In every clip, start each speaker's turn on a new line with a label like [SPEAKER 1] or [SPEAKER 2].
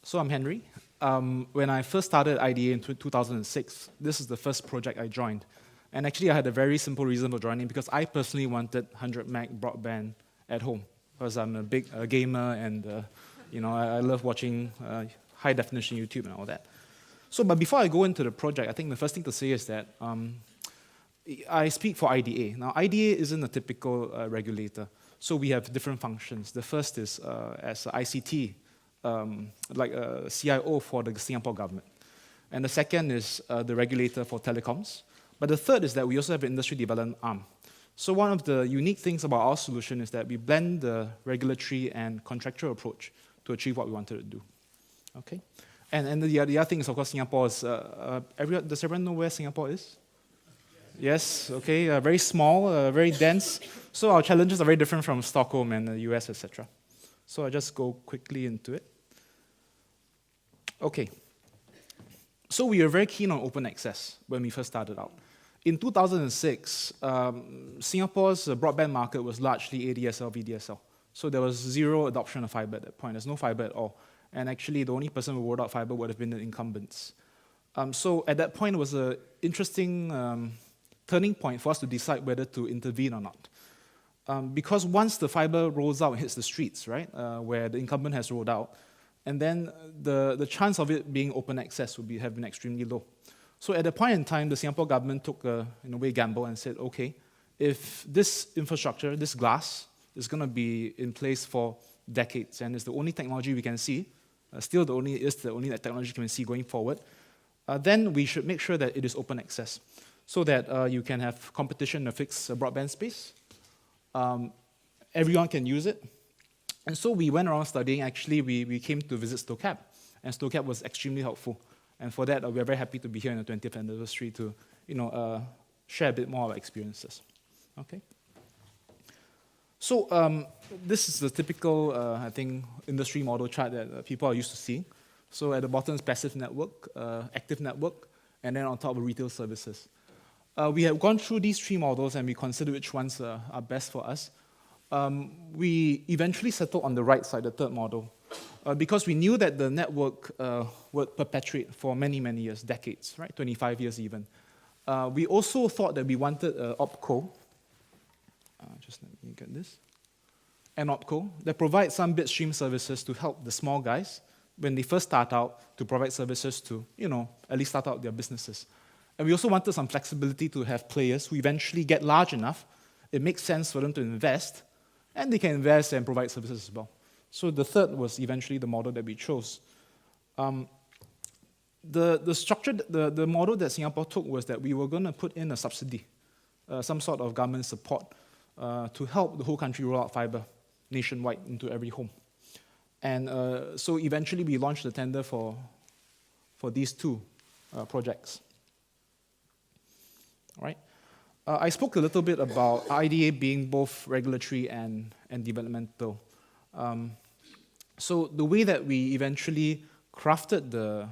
[SPEAKER 1] So I'm Henry. When I first started IDA in 2006, this is the first project I joined. And actually, I had a very simple reason for joining, because I personally wanted 100 meg broadband at home, because I'm a big gamer and I love watching high-definition YouTube and all that. So, but before I go into the project, I think the first thing to say is that I speak for IDA. Now, IDA isn't a typical regulator, so we have different functions. The first is as ICT, like a CIO for the Singapore government. And the second is the regulator for telecoms. But the third is that we also have an industry development arm. So one of the unique things about our solution is that we blend the regulatory and contractual approach to achieve what we wanted to do. Okay? And the other thing is, of course, Singapore is, does everyone know where Singapore is? Yes, okay, very small, very dense. So our challenges are very different from Stockholm and the US, etc. So I'll just go quickly into it. Okay. So we were very keen on open access when we first started out. In 2006, Singapore's broadband market was largely ADSL, VDSL. So there was zero adoption of fiber at that point. There's no fiber at all. And actually, the only person who rolled out fiber would have been the incumbents. So at that point, it was an interesting turning point for us to decide whether to intervene or not. Because once the fiber rolls out and hits the streets, right, where the incumbent has rolled out, and then the chance of it being open access would have been extremely low. So at that point in time, the Singapore government took in a way, gamble and said, okay, if this infrastructure, this glass, is going to be in place for decades, and it's the only technology we can see, still the only technology we can see going forward, then we should make sure that it is open access, so that you can have competition in a fixed broadband space. Everyone can use it. And so we went around studying. Actually, we came to visit Stokab, and Stokab was extremely helpful. And for that, we're very happy to be here in the 20th anniversary to share a bit more of our experiences. Okay. So this is the typical, I think, industry model chart that people are used to seeing. So at the bottom is passive network, active network, and then on top of retail services. We have gone through these three models, and we consider which ones are best for us. We eventually settled on the right side, the third model, because we knew that the network would perpetuate for many, many years, decades, right, 25 years even. We also thought that we wanted an OpCo, just let me get this, an OpCo that provides some bitstream services to help the small guys when they first start out to provide services to, at least start out their businesses. And we also wanted some flexibility to have players who eventually get large enough, it makes sense for them to invest, and they can invest and provide services as well. So the third was eventually the model that we chose. The structure, the model that Singapore took was that we were going to put in a subsidy, some sort of government support to help the whole country roll out fiber nationwide into every home. And so eventually we launched the tender for these two projects. All right. I spoke a little bit about IDA being both regulatory and developmental. So the way that we eventually crafted the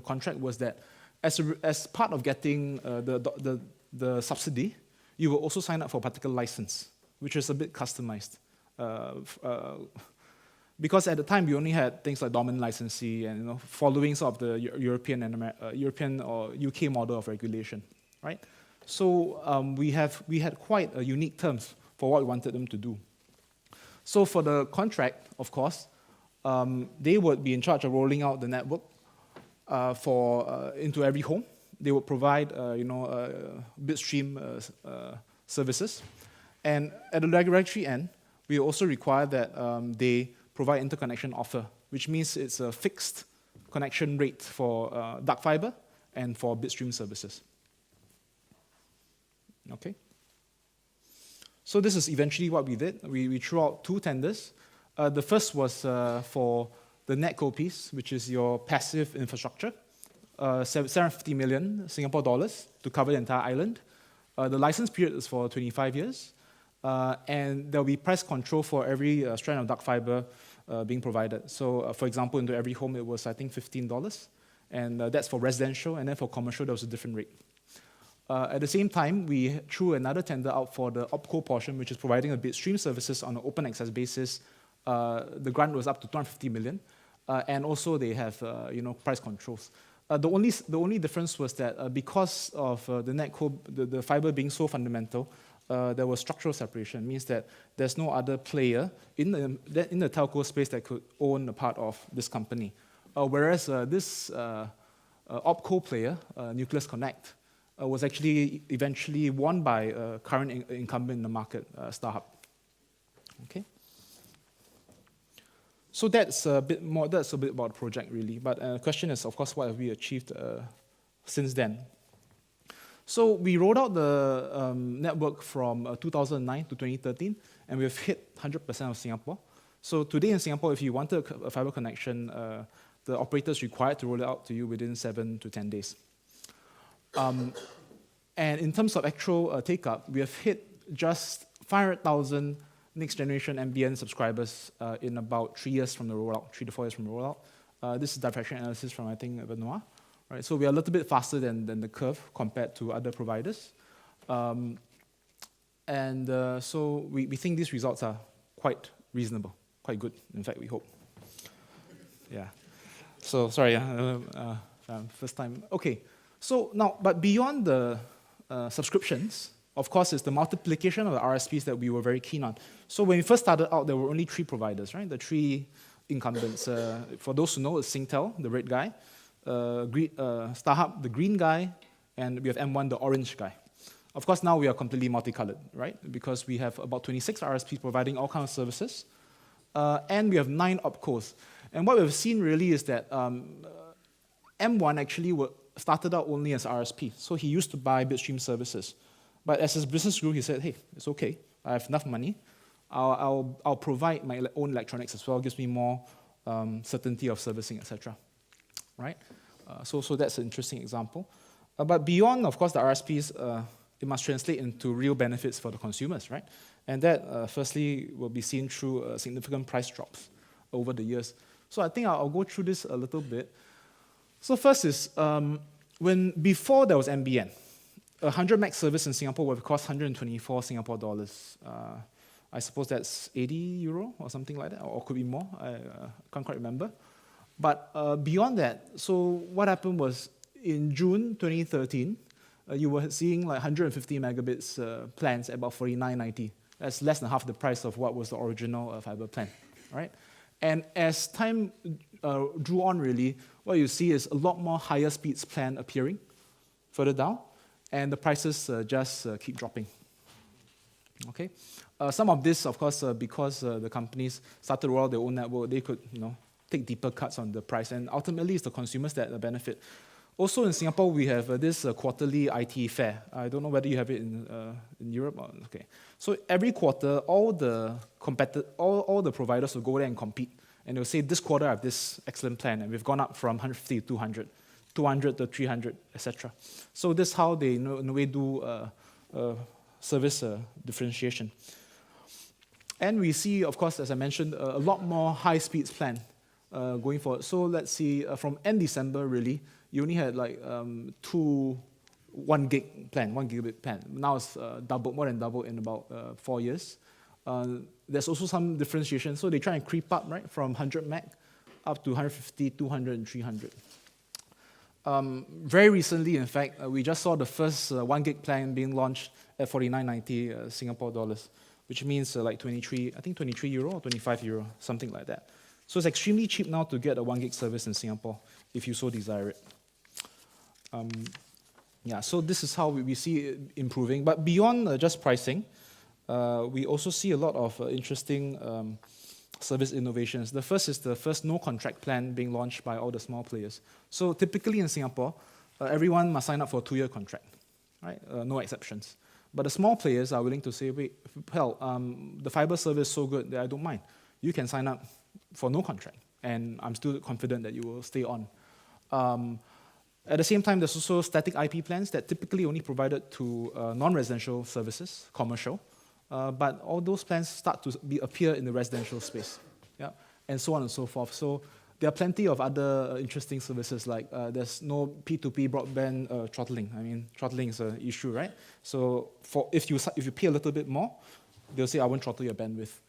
[SPEAKER 1] contract was that as part of getting the subsidy, you will also sign up for a particular license, which is a bit customized. Because at the time we only had things like dominant licensee and following sort of the European or UK model of regulation, right? So we had quite a unique terms for what we wanted them to do. So for the contract, of course, they would be in charge of rolling out the network into every home. They would provide bitstream services, and at the regulatory end, we also require that they provide interconnection offer, which means it's a fixed connection rate for dark fiber and for bitstream services. Okay. So this is eventually what we did. We threw out two tenders. The first was for the NetCo piece, which is your passive infrastructure, 750 million Singapore dollars to cover the entire island. The license period is for 25 years. And there'll be price control for every strand of dark fiber being provided. So, for example, into every home, it was, I think, $15. And that's for residential. And then for commercial, there was a different rate. At the same time, we threw another tender out for the OpCo portion, which is providing a bitstream services on an open access basis the grant was up to 250 million, and also they have price controls. The only difference was that because of the NetCo, the fiber being so fundamental, there was structural separation. It means that there's no other player in the telco space that could own a part of this company. Whereas this OpCo player, Nucleus Connect, was actually eventually won by a current incumbent in the market, StarHub. Okay. So that's a bit about the project, really. But the question is, of course, what have we achieved since then? So we rolled out the network from 2009 to 2013, and we've hit 100% of Singapore. So today in Singapore, if you wanted a fiber connection, the operator is required to roll it out to you within 7 to 10 days. And in terms of actual take-up, we have hit just 500,000 next-generation NBN subscribers in about 3 years from the rollout, 3 to 4 years from the rollout. This is diffraction analysis from, I think, Benoit. Right, so we are a little bit faster than the curve compared to other providers. So we think these results are quite reasonable, quite good, in fact, we hope. Yeah. So, sorry, first time. Okay, so now, but beyond the subscriptions, of course, it's the multiplication of the RSPs that we were very keen on. So when we first started out, there were only 3 providers, right? The 3 incumbents. For those who know, it's Singtel, the red guy, StarHub, the green guy, and we have M1, the orange guy. Of course, now we are completely multicolored, right? Because we have about 26 RSPs providing all kinds of services, and we have 9 OpCos. And what we've seen really is that M1 actually started out only as RSP. So he used to buy bitstream services. But as his business grew, he said, hey, it's okay. I have enough money. I'll provide my own electronics as well. It gives me more certainty of servicing, etc. Right? So that's an interesting example. But beyond, of course, the RSPs, it must translate into real benefits for the consumers, right? And that, firstly, will be seen through significant price drops over the years. So I think I'll go through this a little bit. So first is, before there was NBN, a 100 meg service in Singapore would cost 124 Singapore dollars. I suppose that's 80 euro or something like that, or could be more. I can't quite remember. But beyond that, so what happened was in June 2013, you were seeing like 150 megabits plans at about $49.90. That's less than half the price of what was the original fiber plan, right? And as time drew on, really, what you see is a lot more higher speeds plan appearing further down, and the prices just keep dropping. Okay, some of this, of course, because the companies started to roll out their own network, they could, take deeper cuts on the price, and ultimately, it's the consumers that benefit. Also, in Singapore, we have this quarterly IT fair. I don't know whether you have it in Europe. Okay, so every quarter, all the providers will go there and compete, and they'll say, "This quarter, I have this excellent plan, and we've gone up from 150 to 200, 200 to 300, etc." So this is how they, in a way, do service differentiation. And we see, of course, as I mentioned, a lot more high speeds plan going forward. So let's see, from end December, really, you only had like 1 gig plan, 1 gigabit plan. Now it's doubled, more than doubled in about 4 years. There's also some differentiation. So they try and creep up, right, from 100 meg up to 150, 200, and 300. Very recently, in fact, we just saw the first 1 gig plan being launched at 49.90 Singapore dollars, which means like 23, I think 23 euro or 25 euro, something like that. So it's extremely cheap now to get a 1 gig service in Singapore, if you so desire it. Yeah, so this is how we see it improving. But beyond just pricing, we also see a lot of interesting service innovations. The first is the first no-contract plan being launched by all the small players. So typically in Singapore, everyone must sign up for a 2-year contract, right? No exceptions. But the small players are willing to say, wait, hell, the fiber service is so good that I don't mind. You can sign up for no contract, and I'm still confident that you will stay on. At the same time, there's also static IP plans that typically only provided to non-residential services, commercial, but all those plans start to appear in the residential space, yeah, and so on and so forth. So there are plenty of other interesting services, like there's no P2P broadband throttling. I mean, throttling is an issue, right? So if you pay a little bit more, they'll say, I won't throttle your bandwidth.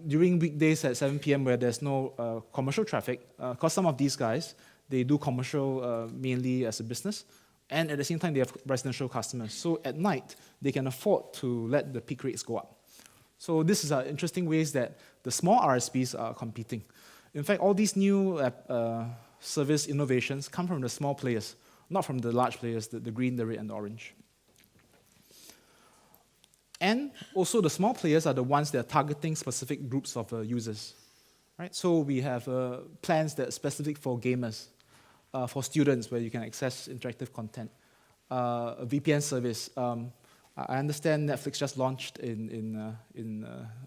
[SPEAKER 1] During weekdays at 7 p.m. where there's no commercial traffic, because some of these guys, they do commercial mainly as a business, and at the same time they have residential customers. So at night, they can afford to let the peak rates go up. So this is interesting ways that the small RSPs are competing. In fact, all these new service innovations come from the small players, not from the large players, the green, the red, and the orange. And also the small players are the ones that are targeting specific groups of users. Right? So we have plans that are specific for gamers, for students where you can access interactive content, a VPN service. I understand Netflix just launched in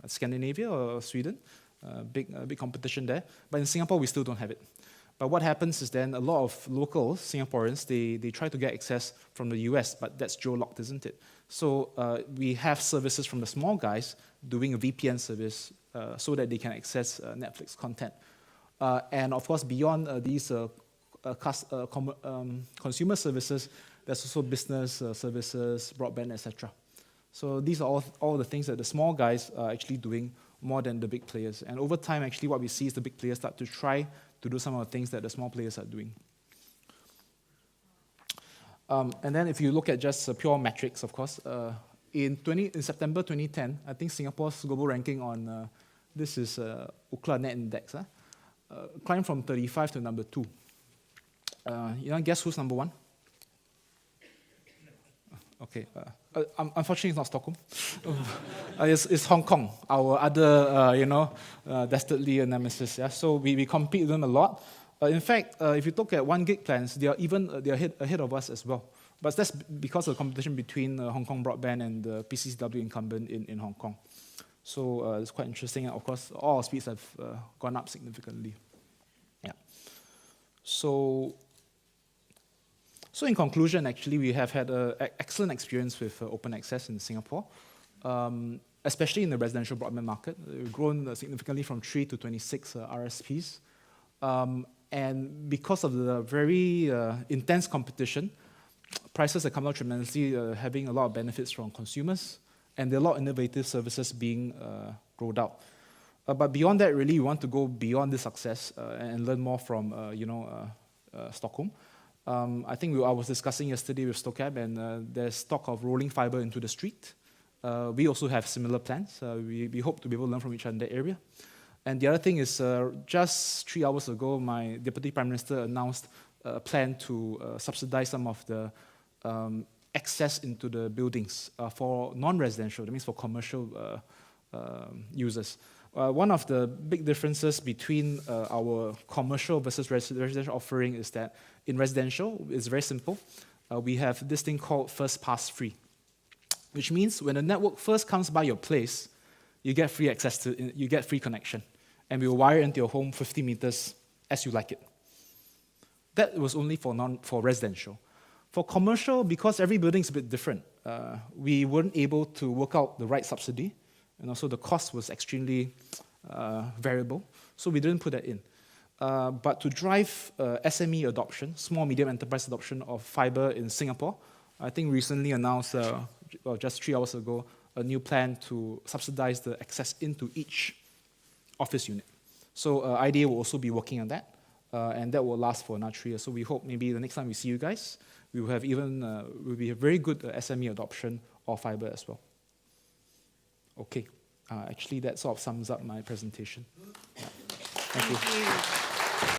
[SPEAKER 1] Scandinavia or Sweden, big competition there. But in Singapore, we still don't have it. But what happens is then a lot of local Singaporeans, they try to get access from the US, but that's geo-locked, isn't it? So we have services from the small guys doing a VPN service so that they can access Netflix content. And of course, beyond these consumer services, there's also business services, broadband, etc. So these are all the things that the small guys are actually doing more than the big players. And over time, actually, what we see is the big players start to try to do some of the things that the small players are doing. And then if you look at just pure metrics, of course, in September 2010, I think Singapore's global ranking on, this is Ookla Net Index, climbed from 35 to number 2. You want to guess who's number 1? Okay. Unfortunately, it's not Stockholm. It's Hong Kong, our other, dastardly nemesis. Yeah? So we compete with them a lot. In fact, if you look at 1 gig plans, they are ahead of us as well. But that's because of the competition between Hong Kong Broadband and the PCCW incumbent in Hong Kong. So it's quite interesting. And of course, all our speeds have gone up significantly. Yeah. So in conclusion, actually, we have had an excellent experience with open access in Singapore, especially in the residential broadband market. We've grown significantly from 3 to 26 RSPs. And because of the very intense competition, prices have come out tremendously, having a lot of benefits from consumers, and there are a lot of innovative services being rolled out. But beyond that, really, we want to go beyond this success and learn more from, Stockholm. I think I was discussing yesterday with Stokab, and there's talk of rolling fiber into the street. We also have similar plans. We hope to be able to learn from each other in that area. And the other thing is, just 3 hours ago, my Deputy Prime Minister announced a plan to subsidize some of the access into the buildings for non-residential, that means for commercial users. One of the big differences between our commercial versus residential offering is that in residential, it's very simple. We have this thing called first pass free, which means when the network first comes by your place, you get free access to, you get free connection. And we will wire into your home 50 meters as you like it. That was only for residential. For commercial, because every building is a bit different, we weren't able to work out the right subsidy, and also the cost was extremely variable, so we didn't put that in. But to drive SME adoption, small medium enterprise adoption of fiber in Singapore, I think recently announced, just 3 hours ago, a new plan to subsidize the access into each office unit. So IDA will also be working on that, and that will last for another 3 years. So we hope maybe the next time we see you guys, we will have will be a very good SME adoption of fiber as well. Okay, actually that sort of sums up my presentation. Yeah. Thank you.